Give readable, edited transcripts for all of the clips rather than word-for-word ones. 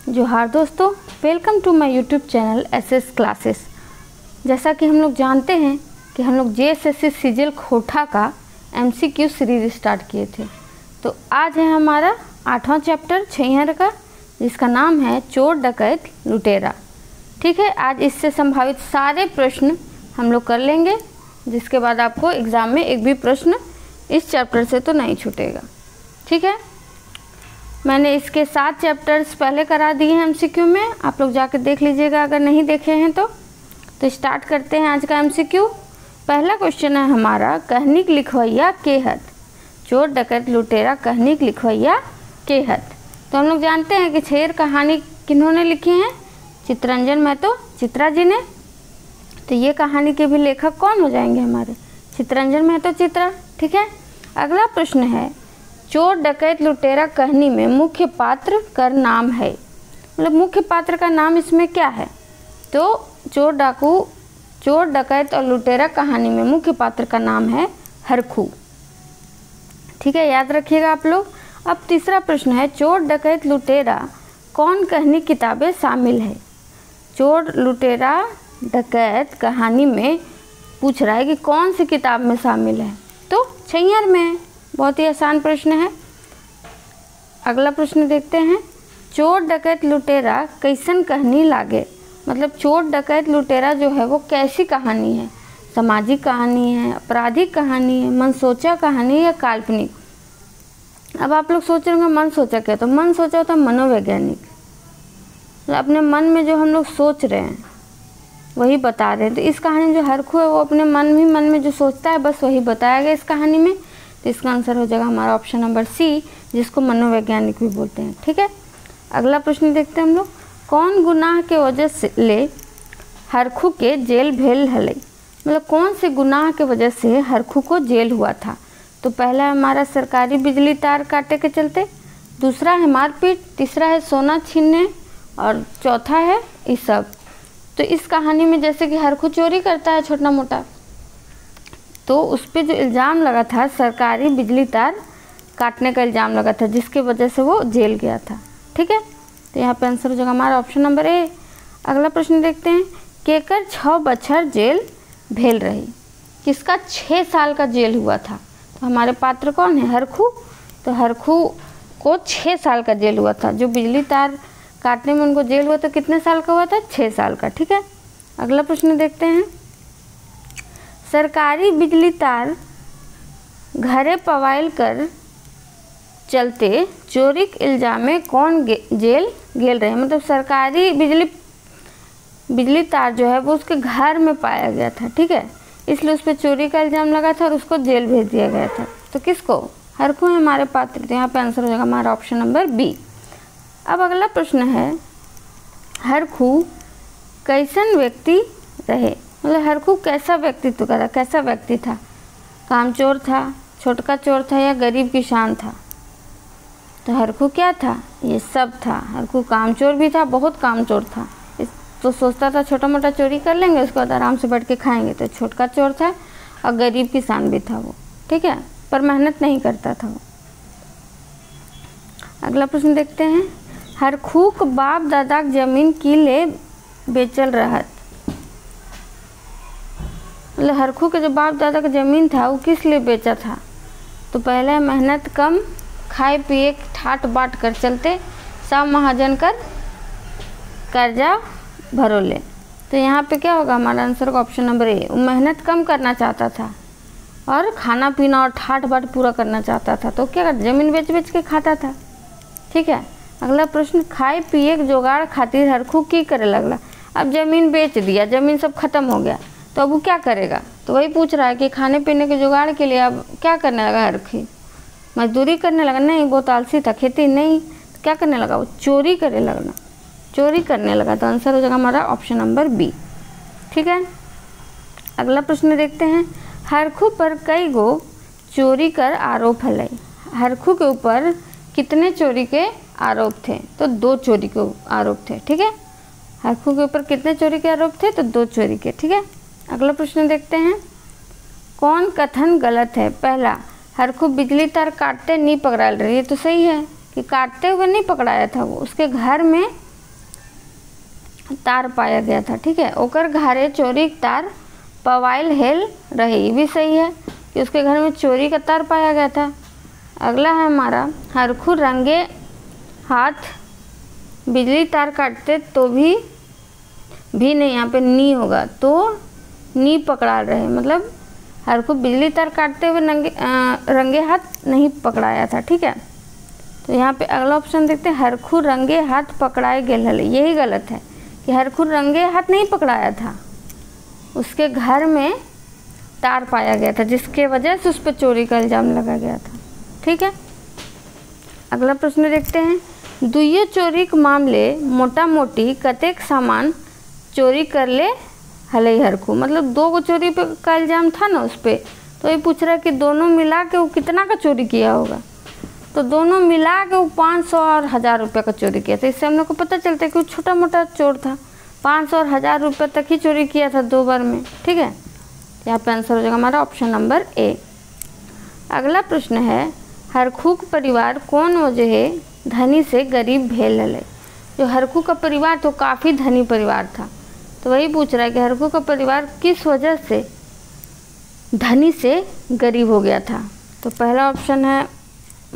जोहार दोस्तों, welcome to my YouTube channel SS classes. जैसा कि हम लोग जानते हैं कि हम लोग जेएसएससी सीजीएल खोटा का एमसीक्यू सीरीज स्टार्ट किए थे। तो आज है हमारा 8वां चैप्टर छैहर का, जिसका नाम है चोर डकैत लुटेरा। ठीक है, आज इससे संभावित सारे प्रश्न हम लोग कर लेंगे, जिसके बाद आपको एग्ज़ाम में एक भी प्रश्न इस चैप्टर से तो नहीं छूटेगा। ठीक है, मैंने इसके 7 चैप्टर्स पहले करा दिए हैं एमसीक्यू में, आप लोग जाकर देख लीजिएगा अगर नहीं देखे हैं तो स्टार्ट करते हैं आज का एमसीक्यू। पहला क्वेश्चन है हमारा, कहनिक लिखवैया केहत। चोर डकैत लुटेरा कहनिक लिखवैया केहत। तो हम लोग जानते हैं कि छैहर कहानी किन्होंने लिखी है? चित्तरंजन महतो चित्रा जी ने। तो ये कहानी के भी लेखक कौन हो जाएंगे हमारे? चित्तरंजन महतो चित्रा। ठीक है, अगला प्रश्न है, चोर डकैत लुटेरा कहानी में मुख्य पात्र का नाम है। मतलब मुख्य पात्र का नाम इसमें क्या है? तो चोर डकैत और लुटेरा कहानी में मुख्य पात्र का नाम है हरखू। ठीक है, याद रखिएगा आप लोग। अब तीसरा प्रश्न है, चोर डकैत लुटेरा कौन कहानी किताबें शामिल है? चोर लुटेरा डकैत कहानी में पूछ रहा है कि कौन सी किताब में शामिल है? तो छैहर में। बहुत ही आसान प्रश्न है। अगला प्रश्न देखते हैं, चोर डकैत लुटेरा कैसन कहानी लागे। मतलब चोर डकैत लुटेरा जो है वो कैसी कहानी है? सामाजिक कहानी है, आपराधिक कहानी है, मन सोचा कहानी या काल्पनिक? अब आप लोग सोच रहे होंगे मन सोचा क्या? तो मन सोचा होता है मनोवैज्ञानिक। मतलब अपने मन में जो हम लोग सोच रहे हैं वही बता रहे हैं। तो इस कहानी में जो हरखू है वो अपने मन में जो सोचता है बस वही बताया गया इस कहानी में। तो इसका आंसर हो जाएगा हमारा ऑप्शन नंबर सी, जिसको मनोवैज्ञानिक भी बोलते हैं। ठीक है, अगला प्रश्न देखते हैं हम लोग, कौन गुनाह के वजह से ले हरखू के जेल भेल हले। मतलब कौन से गुनाह के वजह से हरखू को जेल हुआ था? तो पहला है हमारा सरकारी बिजली तार काटे के चलते, दूसरा है मारपीट, तीसरा है सोना छीनने और चौथा है ये सब। तो इस कहानी में जैसे कि हरखू चोरी करता है छोटा मोटा, तो उस पर जो इल्ज़ाम लगा था सरकारी बिजली तार काटने का इल्ज़ाम लगा था, जिसकी वजह से वो जेल गया था। ठीक है, तो यहाँ पे आंसर हो जाएगा हमारा ऑप्शन नंबर ए। अगला प्रश्न देखते हैं, केकर 6 बछर जेल भेल रही। किसका 6 साल का जेल हुआ था? तो हमारे पात्र कौन है? हरखू। तो हरखू को 6 साल का जेल हुआ था। जो बिजली तार काटने में उनको जेल हुआ था कितने साल का हुआ था? 6 साल का। ठीक है, अगला प्रश्न देखते हैं, सरकारी बिजली तार घरे पवाइल कर चलते चोरी के इल्जाम में कौन जेल गेल रहे। मतलब सरकारी बिजली तार जो है वो उसके घर में पाया गया था। ठीक है, इसलिए उस पर चोरी का इल्ज़ाम लगा था और उसको जेल भेज दिया गया था। तो किसको? हरखू है हमारे पात्र। तो यहाँ पे आंसर हो जाएगा हमारा ऑप्शन नंबर बी। अब अगला प्रश्न है, हरखू कैसन व्यक्ति रहे। मतलब हरखू कैसा व्यक्तित्व करा, कैसा व्यक्ति था? कामचोर था, छोटका चोर था या गरीब किसान था? तो हरखू क्या था? ये सब था। हरखू कामचोर भी था, बहुत कामचोर था। तो सोचता था छोटा मोटा चोरी कर लेंगे, उसके बाद आराम से बैठ के खाएंगे। तो छोटका चोर था और गरीब किसान भी था वो। ठीक है, पर मेहनत नहीं करता था वो। अगला प्रश्न देखते हैं, हरखू के बाप दादा की जमीन की ले बेचल रहत। मतलब हरखू के जो बाप दादा का ज़मीन था वो किस लिए बेचा था? तो पहले मेहनत कम, खाए पिए ठाट बाट कर चलते, सब महाजन कर कर्जा भरोले। तो यहाँ पे क्या होगा हमारा आंसर का ऑप्शन नंबर ए। वो मेहनत कम करना चाहता था और खाना पीना और ठाट बाट पूरा करना चाहता था, तो क्या करता? ज़मीन बेच के खाता था। ठीक है, अगला प्रश्न, खाए पिए के जुगाड़ खातिर हरखू की करे लगला। अब ज़मीन बेच दिया, ज़मीन सब खत्म हो गया, तो अब वो क्या करेगा? तो वही पूछ रहा है कि खाने पीने के जुगाड़ के लिए अब क्या करने लगा हरखू? मजदूरी करने लगा? नहीं, बहुत आलसी था, खेती नहीं। तो क्या करने लगा? वो चोरी करने लगा। तो आंसर हो जाएगा हमारा ऑप्शन नंबर बी। ठीक है, अगला प्रश्न देखते हैं, हरखू पर कई गो चोरी कर आरोप है। हरखू के ऊपर कितने चोरी के आरोप थे? तो 2 चोरी के आरोप थे। ठीक है, हरखू के ऊपर कितने चोरी के आरोप थे? तो 2 चोरी के। ठीक है, अगला प्रश्न देखते हैं, कौन कथन गलत है? पहला, हरखू बिजली तार काटते नहीं पकड़ा रही। ये तो सही है कि काटते हुए नहीं पकड़ाया था, वो उसके घर में तार पाया गया था। ठीक है, ओकर घरे चोरी के तार पवाइल हेल रहे, ये भी सही है कि उसके घर में चोरी का तार पाया गया था। अगला है हमारा, हरखू रंगे हाथ बिजली तार काटते तो भी नहीं, यहाँ पे नी होगा, तो नी पकड़ा रहे, मतलब हरखू बिजली तार काटते हुए रंगे हाथ नहीं पकड़ाया था। ठीक है, तो यहाँ पे अगला ऑप्शन देखते हैं, हरखू रंगे हाथ पकड़ाए गेल हले, यही गलत है कि हरखू रंगे हाथ नहीं पकड़ाया था, उसके घर में तार पाया गया था जिसके वजह से उस पर चोरी का इल्ज़ाम लगा गया था। ठीक है, अगला प्रश्न देखते हैं, दुइयो चोरी के मामले मोटा मोटी कतेक सामान चोरी कर ले हले हरखू, मतलब 2 को चोरी पे का इल्ज़ाम था ना उस पर, तो ये पूछ रहा है कि दोनों मिला के वो कितना का चोरी किया होगा। तो दोनों मिला के वो 500 और 1000 रुपये का चोरी किया था। इससे हम लोग को पता चलता है कि वो छोटा मोटा चोर था, 500 और 1000 रुपये तक ही चोरी किया था 2 बार में। ठीक है, यहाँ पे आंसर हो जाएगा हमारा ऑप्शन नंबर ए। अगला प्रश्न है, हरखू का परिवार कौन वजह धनी से गरीब भेल हले। जो हरखू का परिवार तो काफ़ी धनी परिवार था, तो वही पूछ रहा है कि हरखू का परिवार किस वजह से धनी से गरीब हो गया था। तो पहला ऑप्शन है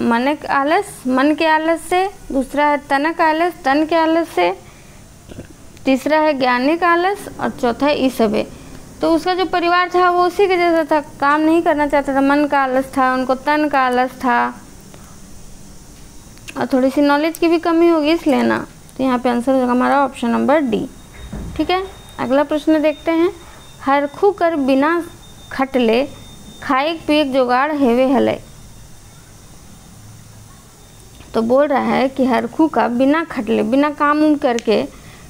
मन के आलस से, दूसरा है तन के आलस से, तीसरा है ज्ञानिक आलस और चौथा है ई सबे। तो उसका जो परिवार था वो उसी के जैसा था, काम नहीं करना चाहता था, मन का आलस था, उनको तन का आलस था और थोड़ी सी नॉलेज की भी कमी होगी इसलिए ना। तो यहाँ पे आंसर हो जाएगा हमारा ऑप्शन नंबर डी। ठीक है, अगला प्रश्न देखते हैं, हरखू कर बिना खटले खाए पिए जुगाड़ हेवे हले। तो बोल रहा है कि हरखू का बिना खटले, बिना काम उम करके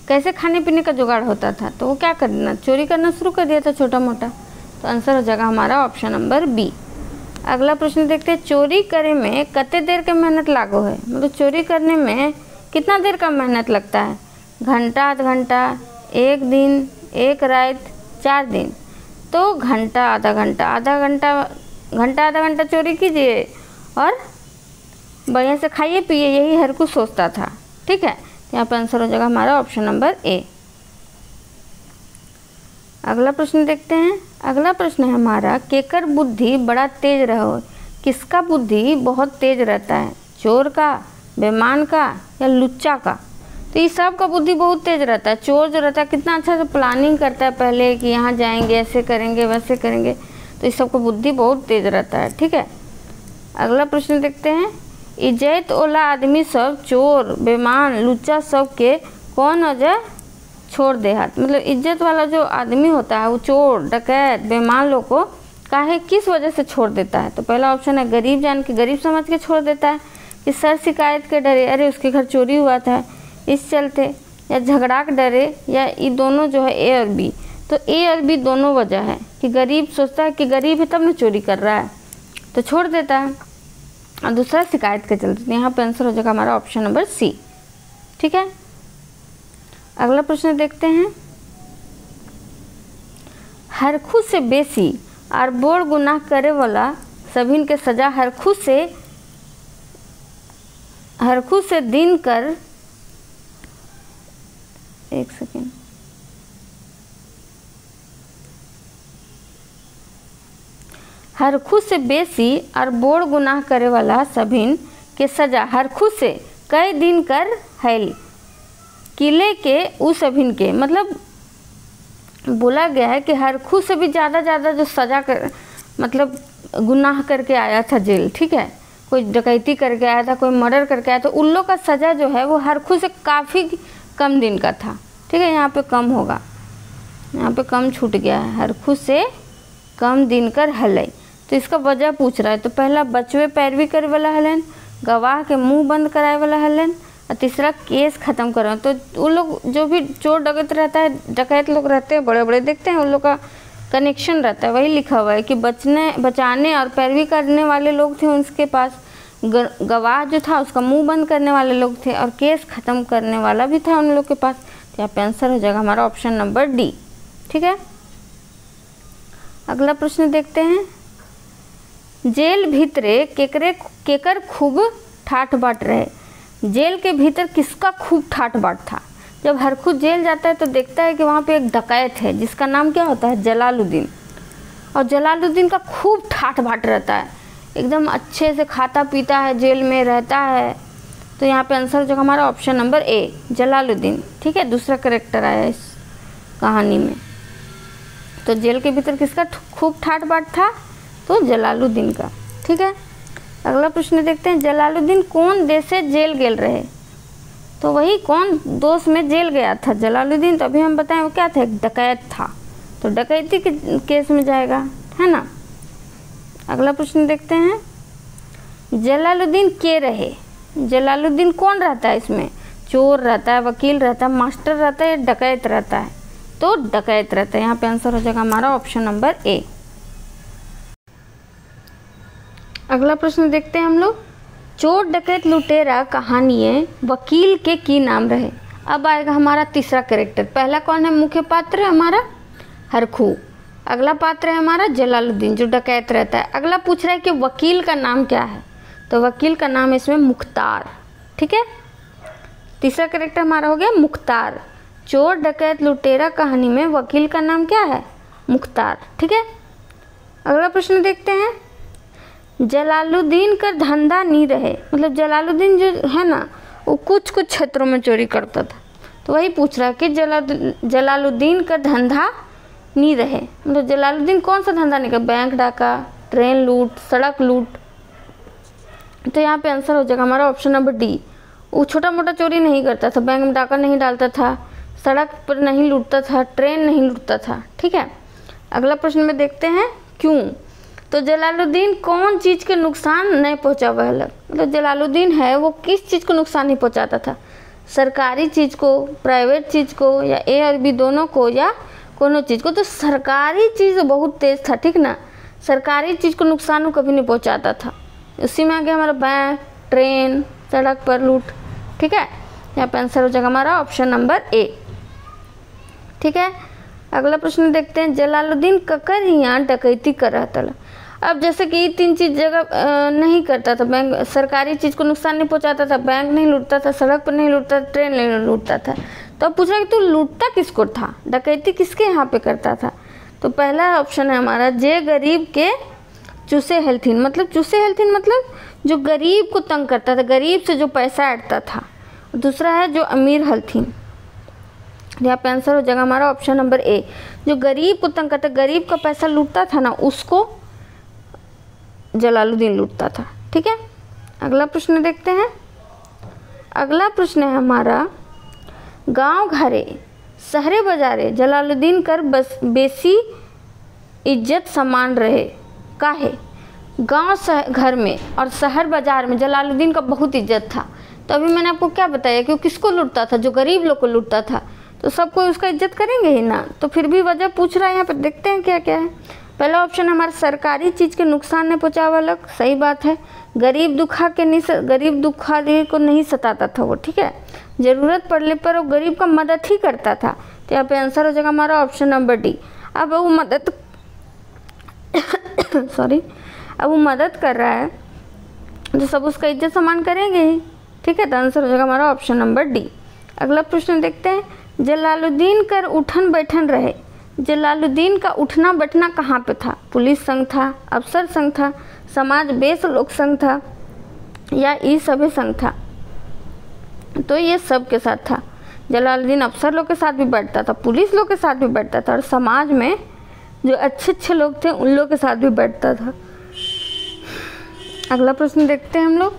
कैसे खाने पीने का जुगाड़ होता था। तो वो क्या करना, चोरी करना शुरू कर दिया था छोटा मोटा। तो आंसर हो जाएगा हमारा ऑप्शन नंबर बी। अगला प्रश्न देखते हैं, चोरी करे में कितने देर के मेहनत लागो है, मतलब चोरी करने में कितना देर का मेहनत लगता है, घंटा, आधा घंटा, 1 दिन, 1 रात, 4 दिन। तो घंटा आधा घंटा चोरी कीजिए और बढ़िया से खाइए पिए, यही हरखू सोचता था। ठीक है, यहाँ पर आंसर हो जाएगा हमारा ऑप्शन नंबर ए। अगला प्रश्न देखते हैं, अगला प्रश्न है हमारा, केकर बुद्धि बड़ा तेज रहो। किसका बुद्धि बहुत तेज रहता है, चोर का, बेईमान का या लुच्चा का। तो ये सब का बुद्धि बहुत तेज रहता है। चोर जो रहता है कितना अच्छा से प्लानिंग करता है पहले कि यहाँ जाएंगे, ऐसे करेंगे, वैसे करेंगे, तो इस सब का बुद्धि बहुत तेज रहता है। ठीक है, अगला प्रश्न देखते हैं, इज्जत वाला आदमी सब चोर, बेईमान, लुच्चा सब के कौन वजह छोड़ दे हाथ, मतलब इज्जत वाला जो आदमी होता है वो चोर, डकैत, बेईमान लोग को काहे किस वजह से छोड़ देता है। तो पहला ऑप्शन है गरीब जान के, गरीब समझ के छोड़ देता है, कि सर शिकायत के डरे, अरे उसके घर चोरी हुआ था इस चलते, या झगड़ा के डरे, या ये दोनों जो है ए और बी। तो ए और बी दोनों वजह है कि गरीब सोचता है कि गरीब है तब ना चोरी कर रहा है तो छोड़ देता है, और दूसरा शिकायत के चलते। यहाँ पे आंसर हो जाएगा हमारा ऑप्शन नंबर सी। ठीक है, अगला प्रश्न देखते हैं, हरखू से बेसी और बोर गुनाह करे वाला सभी के सजा हरखू से दिन कर, एक सेकेंड, हरखू से बेसी और बोर गुनाह करे वाला सभी के सजा हरखू से कई दिन कर हैल किले के उ सभिन के, मतलब बोला गया है कि हरखू से भी ज़्यादा जो सजा कर, मतलब गुनाह करके आया था जेल। ठीक है, कोई डकैती करके आया था, कोई मर्डर करके आया था, उन लोग का सज़ा जो है वो हरखू से काफ़ी कम दिन का था। ठीक है, यहाँ पे कम होगा, यहाँ पे कम छूट गया है, हरखू से कम दिन कर हलै। तो इसका वजह पूछ रहा है। तो पहला बचवे पैरवी करे वाला हलन, गवाह के मुंह बंद कराए वाला हलन, और तीसरा केस ख़त्म करो। तो उन लोग जो भी चोर डकैत रहता है, डकैत लोग रहते हैं बड़े बड़े, देखते हैं उन लोग का कनेक्शन रहता है, वही लिखा हुआ है कि बचाने और पैरवी करने वाले लोग थे उनके पास, गवाह जो था उसका मुंह बंद करने वाले लोग थे, और केस ख़त्म करने वाला भी था उन लोग के पास। तो यहाँ पे आंसर हो जाएगा हमारा ऑप्शन नंबर डी। ठीक है, अगला प्रश्न देखते हैं, जेल भीतरे केकर खूब ठाठ बाट रहे। जेल के भीतर किसका खूब ठाठ बाट था। जब हरखू जेल जाता है तो देखता है कि वहाँ पे एक डकैत है जिसका नाम क्या होता है, जलालुद्दीन। और जलालुद्दीन का खूब ठाठ बाट रहता है, एकदम अच्छे से खाता पीता है, जेल में रहता है। तो यहाँ पे आंसर हो जाएगा हमारा ऑप्शन नंबर ए, जलालुद्दीन। ठीक है, दूसरा करेक्टर आया इस कहानी में। तो जेल के भीतर किसका खूब ठाठ बाट था, तो जलालुद्दीन का। ठीक है, अगला प्रश्न देखते हैं, जलालुद्दीन कौन देश से जेल गेल रहे। तो वही कौन दोष में जेल गया था जलालुद्दीन, तो अभी हम बताएं वो क्या था, एक डकैत था, तो डकैती के केस में जाएगा, है ना। अगला प्रश्न देखते हैं, जलालुद्दीन के रहे। जलालुद्दीन कौन रहता है इसमें, चोर रहता है, वकील रहता है, मास्टर रहता है या डकैत रहता है, तो डकैत रहता है। यहाँ पे आंसर हो जाएगा हमारा ऑप्शन नंबर ए। अगला प्रश्न देखते हैं हम लोग, चोर डकैत लुटेरा कहानियाँ वकील के की नाम रहे। अब आएगा हमारा तीसरा कैरेक्टर। पहला कौन है, मुख्य पात्र है हमारा हरखू। अगला पात्र है हमारा जलालुद्दीन जो डकैत रहता है। अगला पूछ रहा है कि वकील का नाम क्या है, तो वकील का नाम है इसमें मुख्तार। ठीक है, तीसरा कैरेक्टर हमारा हो गया मुख्तार। चोर डकैत लुटेरा कहानी में वकील का नाम क्या है, मुख्तार। ठीक है, अगला प्रश्न देखते हैं, जलालुद्दीन का धंधा नहीं रहे। मतलब जलालुद्दीन जो है ना वो कुछ कुछ क्षेत्रों में चोरी करता था, तो वही पूछ रहा है कि जलालुद्दीन का धंधा नहीं रहे। मतलब जलालुद्दीन कौन सा धंधा नहीं कर, बैंक डाका, ट्रेन लूट, सड़क लूट। तो यहाँ पे आंसर हो जाएगा हमारा ऑप्शन नंबर डी। वो छोटा मोटा चोरी नहीं करता था, बैंक में डाका नहीं डालता था, सड़क पर नहीं लूटता था, ट्रेन नहीं लूटता था। ठीक है, अगला प्रश्न में देखते हैं, क्यों। तो जलालुद्दीन कौन चीज़ के नुकसान नहीं पहुँचा वह अलग। मतलब जलालुद्दीन है वो किस चीज़ को नुकसान नहीं पहुँचाता था, सरकारी चीज़ को, प्राइवेट चीज़ को, या ए और बी दोनों को, या कोनो चीज़ को। तो सरकारी चीज़ बहुत तेज़ था, ठीक ना, सरकारी चीज़ को नुकसान वो कभी नहीं पहुँचाता था। उसी में आ गया हमारा बैंक, ट्रेन, सड़क पर लूट। ठीक है, यहाँ पे आंसर हो जाएगा हमारा ऑप्शन नंबर ए। ठीक है, अगला प्रश्न देखते हैं, जलालुद्दीन ककर यहाँ डकैती कर रहा था। अब जैसे कि ये तीन चीज़ जगह नहीं करता था, बैंक सरकारी चीज़ को नुकसान नहीं पहुंचाता था, बैंक नहीं लूटता था, सड़क पर नहीं लूटता था, ट्रेन नहीं लूटता था। तो अब पूछ रहा है कि तू लूटता किसको था, डकैती किसके यहाँ पे करता था। तो पहला ऑप्शन है हमारा, जे गरीब के चूसे हेल्थिन। मतलब चूसे हेल्थिन मतलब जो गरीब को तंग करता था, गरीब से जो पैसा ऐंठता था। दूसरा है जो अमीर हल्थिन। यहाँ पे आंसर हो जाएगा हमारा ऑप्शन नंबर ए, जो गरीब को तंग करता, गरीब का पैसा लूटता था ना, उसको जलालुद्दीन लूटता था। ठीक है, अगला प्रश्न देखते हैं। अगला प्रश्न है हमारा, गांव घरे शहरे बाजारे जलालुद्दीन कर बस बेसी इज्जत समान रहे काहे। गांव घर में और शहर बाजार में जलालुद्दीन का बहुत इज्जत था। तो अभी मैंने आपको क्या बताया कि वो किसको लूटता था, जो गरीब लोग को लूटता था, तो सब कोई उसका इज्जत करेंगे ही ना। तो फिर भी वजह पूछ रहा है, यहाँ पर देखते हैं क्या क्या है। पहला ऑप्शन हमारा, सरकारी चीज़ के नुकसान नहीं पहुँचावा अलग, सही बात है। गरीब दुखारी को नहीं सताता था वो, ठीक है। ज़रूरत पड़ने पर वो गरीब का मदद ही करता था। तो यहाँ पे आंसर हो जाएगा हमारा ऑप्शन नंबर डी। अब वो मदद अब वो मदद कर रहा है तो सब उसका इज्जत सम्मान करेंगे ही, ठीक है। तो आंसर हो जाएगा हमारा ऑप्शन नंबर डी। अगला प्रश्न देखते हैं, जलालुद्दीन कर उठन बैठन रहे। जलालुद्दीन का उठना बैठना कहाँ पे था, पुलिस संघ था, अफसर संघ था, समाज बेस लोक संघ था, या ई सभी संघ था। तो ये सब के साथ था। जलालुद्दीन अफसर लोग के साथ भी बैठता था, पुलिस लोग के साथ भी बैठता था, और समाज में जो अच्छे अच्छे लोग थे उन लोग के साथ भी बैठता था। अगला प्रश्न देखते हैं हम लोग,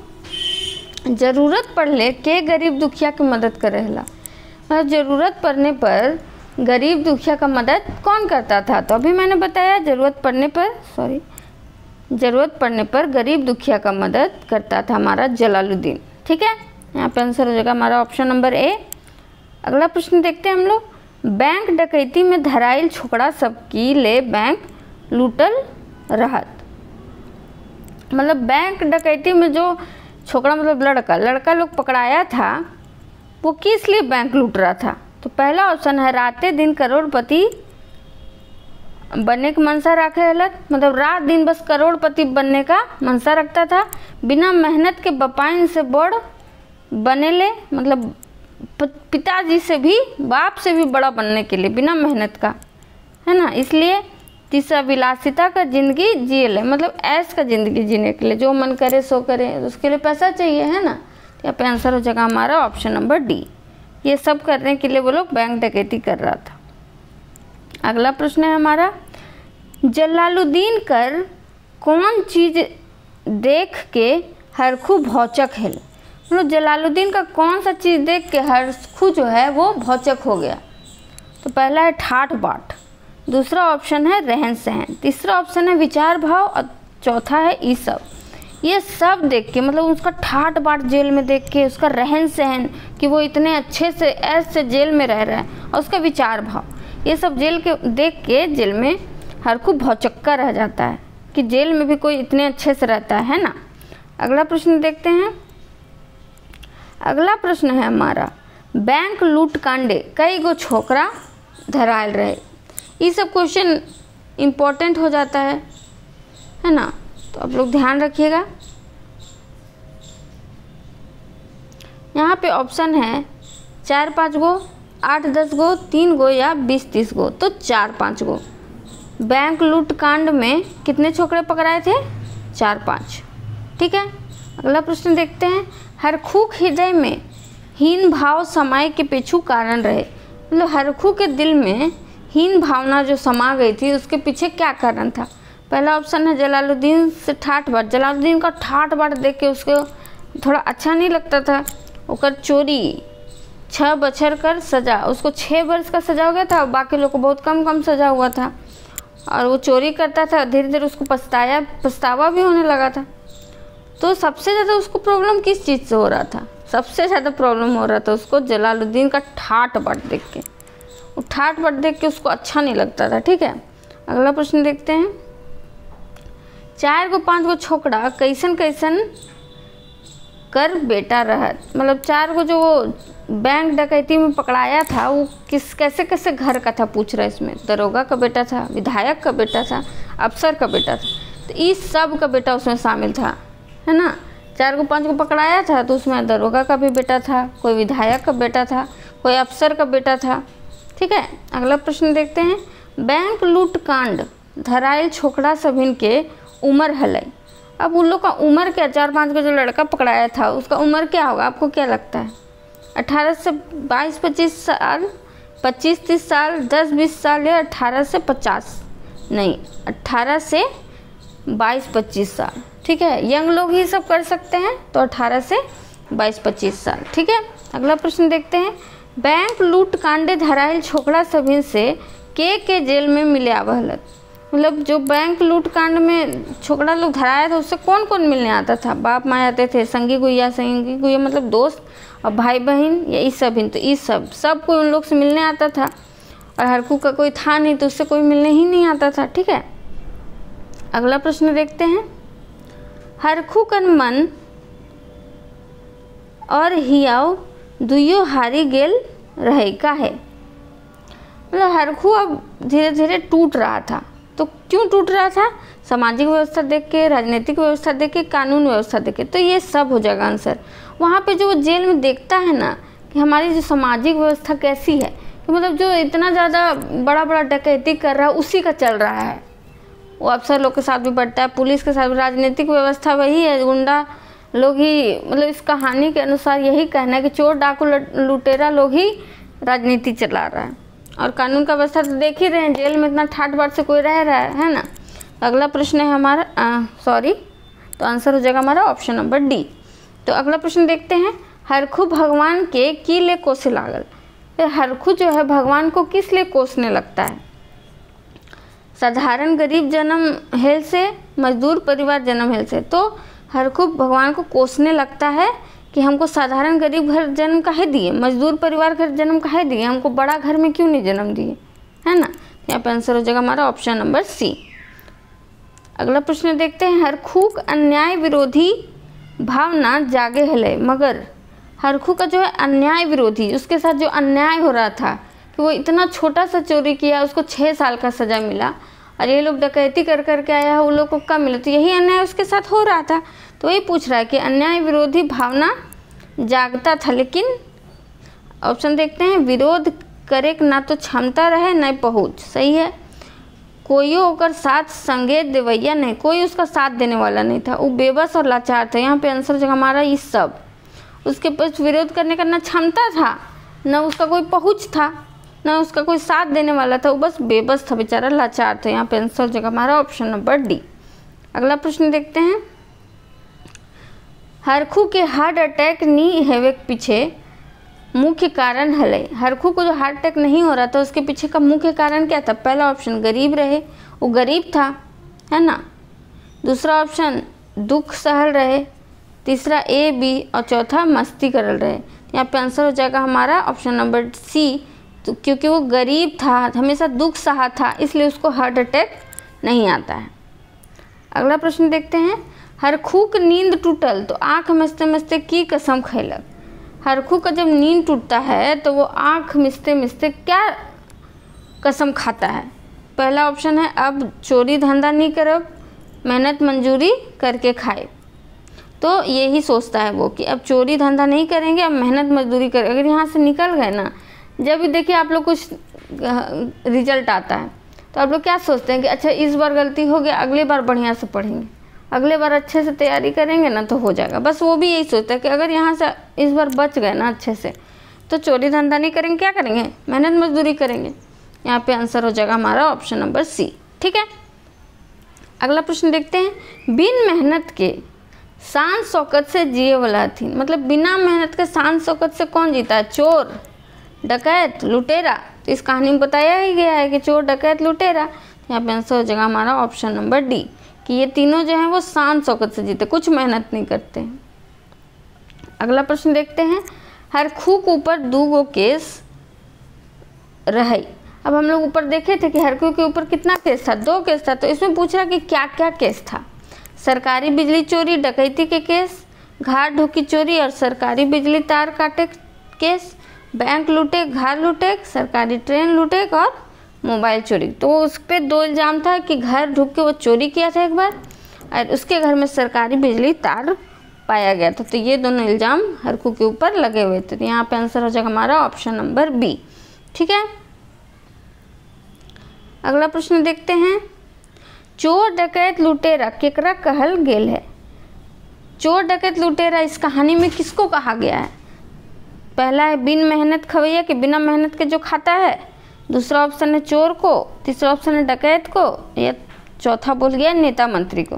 ज़रूरत पड़ने के गरीब दुखिया की मदद कर रहेला। मतलब ज़रूरत पड़ने पर गरीब दुखिया का मदद कौन करता था। तो अभी मैंने बताया ज़रूरत पड़ने पर गरीब दुखिया का मदद करता था हमारा जलालुद्दीन, ठीक है। यहाँ पे आंसर हो जाएगा हमारा ऑप्शन नंबर ए। अगला प्रश्न देखते हैं हम लोग, बैंक डकैती में धराइल छोकरा सबकी ले बैंक लूटल रहत। मतलब बैंक डकैती में जो छोकरा मतलब लड़का लोग पकड़ाया था, वो किस लिए बैंक लूट रहा था। तो पहला ऑप्शन है, रातें दिन करोड़पति बनने की मनसा रखे हलत। मतलब रात दिन बस करोड़पति बनने का मनसा रखता था, बिना मेहनत के बपाइन से बड़ बने ले। मतलब पिताजी से भी, बाप से भी बड़ा बनने के लिए, बिना मेहनत का, है ना। इसलिए तीसरा विलासिता का ज़िंदगी जिए ले, मतलब ऐश का ज़िंदगी जीने के लिए, जो मन करे सो करे, उसके लिए पैसा चाहिए, है ना। तो यहाँ पे आंसर हो जाएगा हमारा ऑप्शन नंबर डी। ये सब करने के लिए वो लोग बैंक डकैती कर रहा था। अगला प्रश्न है हमारा, जलालुद्दीन कर कौन चीज़ देख के हरखू भौचक है। मतलब जलालुद्दीन का कौन सा चीज़ देख के हरखू जो है वो भौचक हो गया। तो पहला है ठाठ बाट, दूसरा ऑप्शन है रहन सहन, तीसरा ऑप्शन है विचार भाव और चौथा है ई सब। ये सब देख के, मतलब उसका ठाठ बाट जेल में देख के, उसका रहन सहन कि वो इतने अच्छे से ऐसे जेल में रह रहा है, और उसका विचार भाव, ये सब जेल के देख के जेल में हरखू भौचक्का रह जाता है कि जेल में भी कोई इतने अच्छे से रहता है ना। अगला प्रश्न देखते हैं। अगला प्रश्न है हमारा, बैंक लूट कांडे कई गो छोकरा धरायल रहे। ये सब क्वेश्चन इम्पोर्टेंट हो जाता है ना, तो आप लोग ध्यान रखिएगा। यहाँ पे ऑप्शन है 4-5 गो, 8-10 गो, 3 गो या 20-30 गो। तो 4-5 गो। बैंक लूट कांड में कितने छोकरे पकड़ाए थे? 4-5। ठीक है। अगला प्रश्न देखते हैं, हरखू हृदय में हीन भाव समाये के पीछू कारण रहे। मतलब हरखू के दिल में हीन भावना जो समा गई थी, उसके पीछे क्या कारण था? पहला ऑप्शन है जलालुद्दीन से ठाठ बाट। जलालुद्दीन का ठाठ बाट देख के उसको थोड़ा अच्छा नहीं लगता था। ओकर चोरी 6 बछर कर सजा, उसको 6 वर्ष का सजा हो गया था, बाकी लोग को बहुत कम सजा हुआ था, और वो चोरी करता था। धीरे धीरे उसको पछतावा भी होने लगा था। तो सबसे ज़्यादा उसको प्रॉब्लम किस चीज़ से हो रहा था? सबसे ज़्यादा प्रॉब्लम हो रहा था उसको जलालुद्दीन का ठाठ बाट देख के। वो ठाठ बाट देख के उसको अच्छा नहीं लगता था। ठीक है। अगला प्रश्न देखते हैं, 4 गो 5 गो छोकरा कैसन कैसन कर बेटा रहत। मतलब 4 गो जो वो बैंक डकैती में पकड़ाया था, वो कैसे कैसे घर का था पूछ रहा है इसमें। दरोगा का बेटा था, विधायक का बेटा था, अफसर का बेटा था। तो इस सब का बेटा उसमें शामिल था, है ना। 4 गो 5 गो पकड़ाया था, तो उसमें दरोगा का भी बेटा था, कोई विधायक का बेटा था, कोई अफसर का बेटा था। ठीक है। अगला प्रश्न देखते हैं, बैंक लूट कांड धरायल छोकरा सभिन के उम्र हलै। अब उन लोग का उम्र क्या? 4-5 का जो लड़का पकड़ाया था उसका उम्र क्या होगा? आपको क्या लगता है? 18 से 22-25 साल, 25-30 साल, 10-20 साल, या 18 से 50? नहीं, 18 से 22-25 साल। ठीक है। यंग लोग ही सब कर सकते हैं, तो 18 से 22-25 साल। ठीक है। अगला प्रश्न देखते हैं, बैंक लूट कांडे धरायल छोकरा सभिन से के जेल में मिले आवहलत। मतलब जो बैंक लूट कांड में छोकरा लोग धराया था, उससे कौन कौन मिलने आता था? बाप माँ आते थे, संगी गुइया मतलब दोस्त, और भाई बहन या इस सब। तो इस सब कोई उन लोग से मिलने आता था, और हरखू का कोई था नहीं, तो उससे कोई मिलने ही नहीं आता था। ठीक है। अगला प्रश्न देखते हैं, हरखू कन मन और हियाव दुइयो हारी गेल रहे का है। मतलब हरखू अब धीरे धीरे टूट रहा था। तो क्यों टूट रहा था? सामाजिक व्यवस्था देख के, राजनीतिक व्यवस्था देख के, कानून व्यवस्था देख के। तो ये सब हो जाएगा आंसर। वहाँ पे जो वो जेल में देखता है ना कि हमारी जो सामाजिक व्यवस्था कैसी है, कि मतलब जो इतना ज़्यादा बड़ा डकैती कर रहा है उसी का चल रहा है। वो अफसर लोग के साथ भी बढ़ता है, पुलिस के साथ भी। राजनीतिक व्यवस्था वही है, गुंडा लोग ही, मतलब इस कहानी के अनुसार यही कहना है कि चोर डाकू लुटेरा लोग ही राजनीति चला रहा है। और कानून का व्यवस्था तो देख ही रहे हैं, जेल में इतना ठाट बाट से कोई रह रहा है ना। अगला प्रश्न है हमारा तो आंसर हो जाएगा हमारा ऑप्शन नंबर डी। तो अगला प्रश्न देखते हैं, हरखू भगवान के की ले कोसे लागल। हरखू जो है भगवान को किस लिए कोसने लगता है? साधारण गरीब जन्म हेल से, मजदूर परिवार जन्म हेल से। तो हरखू भगवान को कोसने लगता है कि हमको साधारण गरीब घर जन्म काहे दिए, मजदूर परिवार घर जन्म काहे दिए, हमको बड़ा घर में क्यों नहीं जन्म दिए, है ना। यहाँ पे आंसर हो जाएगा हमारा ऑप्शन नंबर सी। अगला प्रश्न देखते हैं, हरखू अन्याय विरोधी भावना जागे हले, मगर हरखू का जो है अन्याय विरोधी, उसके साथ जो अन्याय हो रहा था कि वो इतना छोटा सा चोरी किया, उसको 6 साल का सज़ा मिला, और ये लोग डकैती कर करके आया है, उन लोग को कम मिला। तो यही अन्याय उसके साथ हो रहा था। तो वही पूछ रहा है कि अन्याय विरोधी भावना जागता था, लेकिन ऑप्शन देखते हैं, विरोध करे ना तो क्षमता रहे न पहुँच, सही है। कोई ओकर साथ संगे देवैया नहीं, कोई उसका साथ देने वाला नहीं था, वो बेबस और लाचार था। यहाँ पे आंसर हो जाएगा हमारा ये सब। उसके पास विरोध करने का ना क्षमता था, न उसका कोई पहुँच था, न उसका कोई साथ देने वाला था, वो बस बेबस था, बेचारा लाचार था। यहाँ पे आंसर हो जाएगा हमारा ऑप्शन नंबर डी। अगला प्रश्न देखते हैं, हरखू के हार्ट अटैक नहीं हेवे के पीछे मुख्य कारण हले। हरखू को जो हार्ट अटैक नहीं हो रहा था उसके पीछे का मुख्य कारण क्या था? पहला ऑप्शन गरीब रहे, वो गरीब था, है ना। दूसरा ऑप्शन दुख सहल रहे, तीसरा ए बी, और चौथा मस्ती करल रहे। यहाँ पे आंसर हो जाएगा हमारा ऑप्शन नंबर सी। तो क्योंकि वो गरीब था, हमेशा दुख सहा था, इसलिए उसको हार्ट अटैक नहीं आता है। अगला प्रश्न देखते हैं, हरखू की नींद टूटल तो आँख मिचते मिचते की कसम खैलक। हरखू का जब नींद टूटता है तो वो आँख मिचते मिचते क्या कसम खाता है? पहला ऑप्शन है, अब चोरी धंधा नहीं करब, मेहनत मंजूरी करके खाए। तो यही सोचता है वो कि अब चोरी धंधा नहीं करेंगे, अब मेहनत मजदूरी करेंगे। अगर यहाँ से निकल गए ना, जब भी देखिए आप लोग कुछ रिजल्ट आता है तो आप लोग क्या सोचते हैं कि अच्छा इस बार गलती हो गया, अगले बार बढ़िया से पढ़ेंगे, अगले बार अच्छे से तैयारी करेंगे ना तो हो जाएगा। बस वो भी यही सोचता है कि अगर यहाँ से इस बार बच गए ना अच्छे से, तो चोरी धंधा नहीं करेंगे, क्या करेंगे? मेहनत मजदूरी करेंगे। यहाँ पे आंसर हो जाएगा हमारा ऑप्शन नंबर सी। ठीक है, अगला प्रश्न देखते हैं, बिन मेहनत के शान शौकत से जिए वाला थी। मतलब बिना मेहनत के शान शौकत से कौन जीता है? चोर, डकैत, लुटेरा। तो इस कहानी में बताया ही गया है कि चोर, डकैत, लुटेरा। यहाँ पे आंसर हो जाएगा हमारा ऑप्शन नंबर डी, कि ये तीनों जो हैं वो शान शौकत से जीते, कुछ मेहनत नहीं करते हैं। अगला प्रश्न देखते हैं, हरखू के ऊपर 2 केस रहे। अब हम लोग ऊपर देखे थे कि हरखू के ऊपर कितना केस था? 2 केस था। तो इसमें पूछ रहा कि क्या क्या केस था? सरकारी बिजली चोरी, डकैती के केस, घर ढुकी चोरी और सरकारी बिजली तार काटे केस, बैंक लूटे, घर लूटे, सरकारी ट्रेन लूटे और मोबाइल चोरी। तो उस पर 2 इल्ज़ाम था कि घर ढुक के वो चोरी किया था एक बार, और उसके घर में सरकारी बिजली तार पाया गया था। तो ये दोनों इल्ज़ाम हरखू के ऊपर लगे हुए थे। तो यहाँ पे आंसर हो जाएगा हमारा ऑप्शन नंबर बी। ठीक है, अगला प्रश्न देखते हैं, चोर डकैत लुटेरा केकरा कहल गेल है? चोर डकैत लुटेरा इस कहानी में किसको कहा गया है? पहला है बिन मेहनत खवैया, कि बिना मेहनत के जो खाता है। दूसरा ऑप्शन है चोर को, तीसरा ऑप्शन है डकैत को, या चौथा बोल गया नेता मंत्री को।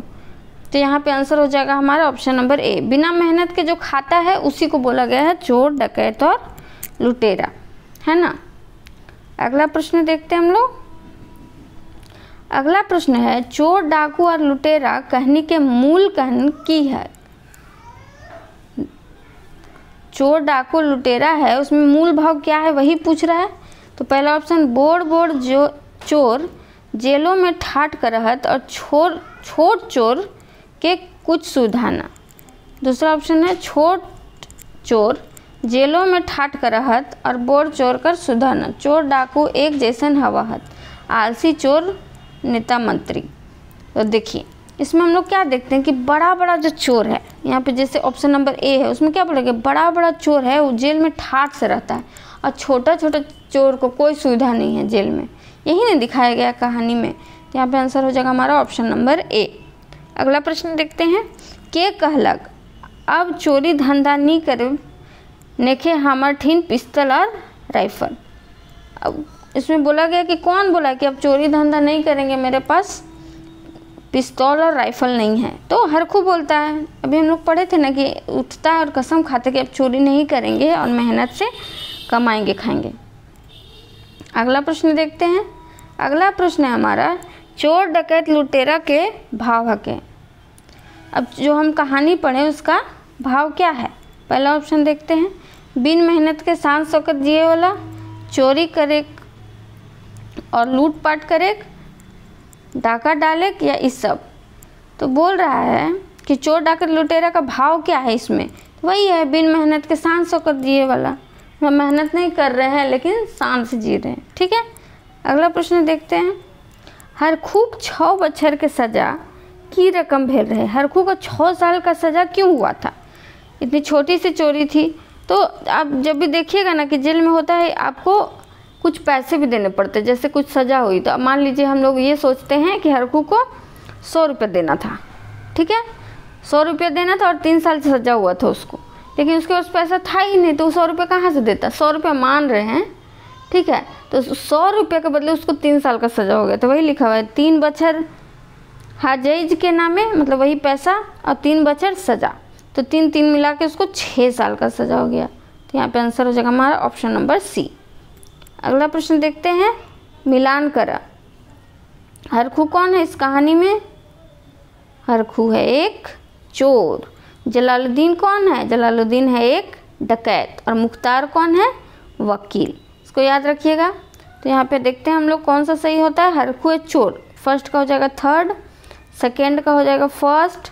तो यहाँ पे आंसर हो जाएगा हमारा ऑप्शन नंबर ए, बिना मेहनत के जो खाता है उसी को बोला गया है चोर, डकैत और लुटेरा, है ना। अगला प्रश्न देखते हैं हम लोग। अगला प्रश्न है, चोर, डाकू और लुटेरा कहानी के मूल कहानी की है। चोर, डाकू, लुटेरा है, उसमें मूल भाव क्या है वही पूछ रहा है। तो पहला ऑप्शन, बोड़ बोड़ जो चोर जेलों में ठाट कर रहत और छोट चोर के कुछ सुधाना। दूसरा ऑप्शन है, छोट चोर जेलों में ठाट कर रहत और बोड़ चोर कर सुधाना। चोर डाकू एक जैसन हवाहत, आलसी चोर नेता मंत्री। तो देखिए इसमें हम लोग क्या देखते हैं कि बड़ा बड़ा जो चोर है, यहाँ पे जैसे ऑप्शन नंबर ए है, उसमें क्या बोलेगा, बड़ा बड़ा चोर है वो जेल में ठाट से रहता है, और छोटा छोटा चोर को कोई सुविधा नहीं है जेल में। यही नहीं दिखाया गया कहानी में। तो यहाँ पे आंसर हो जाएगा हमारा ऑप्शन नंबर ए। अगला प्रश्न देखते हैं, के कहलक अब चोरी धंधा नहीं करे नेखे हमर ठीन पिस्तौल और राइफल। अब इसमें बोला गया कि कौन बोला कि अब चोरी धंधा नहीं करेंगे, मेरे पास पिस्तौल और राइफल नहीं है। तो हरखू बोलता है, अभी हम लोग पढ़े थे ना कि उठता है और कसम खाते कि अब चोरी नहीं करेंगे और मेहनत से कमाएंगे खाएंगे। अगला प्रश्न देखते हैं। अगला प्रश्न है हमारा, चोर डकैत लुटेरा के भाव हके। अब जो हम कहानी पढ़े उसका भाव क्या है? पहला ऑप्शन देखते हैं, बिन मेहनत के शान शौकत जिए वाला, चोरी करे और लूटपाट करे, डाका डाले, या इस सब। तो बोल रहा है कि चोर डाकत लुटेरा का भाव क्या है इसमें? वही है बिन मेहनत के शान शौकत जिए वाला, हम मेहनत नहीं कर रहे हैं लेकिन शान से जी रहे हैं। ठीक है, अगला प्रश्न देखते हैं। हरखू 6 बछर के सज़ा की रकम भेल रहे। हरखू का 6 साल का सज़ा क्यों हुआ था? इतनी छोटी सी चोरी थी तो आप जब भी देखिएगा ना कि जेल में होता है, आपको कुछ पैसे भी देने पड़ते हैं, जैसे कुछ सज़ा हुई तो मान लीजिए हम लोग ये सोचते हैं कि हरखू को 100 रुपये देना था, ठीक है, 100 रुपये देना था और 3 साल से सज़ा हुआ था उसको, लेकिन उसके पास पैसा था ही नहीं, तो 100 रुपये कहाँ से देता। 100 रुपये मान रहे हैं, ठीक है, तो 100 रुपये के बदले उसको 3 साल का सज़ा हो गया। तो वही लिखा हुआ है 3 बछर हाजैज के नामे, मतलब वही पैसा, और 3 बछर सज़ा, तो 3 मिला के उसको 6 साल का सज़ा हो गया। तो यहाँ पे आंसर हो जाएगा हमारा ऑप्शन नंबर सी। अगला प्रश्न देखते हैं, मिलान करा। हरखू कौन है इस कहानी में? हरखू है एक चोर। जलालुद्दीन कौन है? जलालुद्दीन है एक डकैत। और मुख्तार कौन है? वकील। इसको याद रखिएगा। तो यहाँ पे देखते हैं हम लोग कौन सा सही होता है। हरखू है चोर, फर्स्ट का हो जाएगा थर्ड, सेकेंड का हो जाएगा फर्स्ट,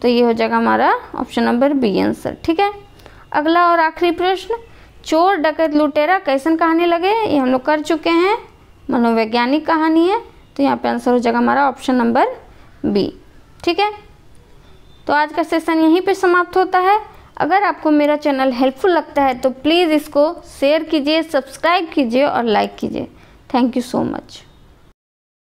तो ये हो जाएगा हमारा ऑप्शन नंबर बी आंसर, ठीक है। अगला और आखिरी प्रश्न, चोर डकैत लुटेरा कैसन कहानी लगे, ये हम लोग कर चुके हैं, मनोवैज्ञानिक कहानी है। तो यहाँ पे आंसर हो जाएगा हमारा ऑप्शन नंबर बी, ठीक है। तो आज का सेशन यहीं पे समाप्त होता है। अगर आपको मेरा चैनल हेल्पफुल लगता है तो प्लीज़ इसको शेयर कीजिए, सब्सक्राइब कीजिए और लाइक कीजिए। Thank you so much.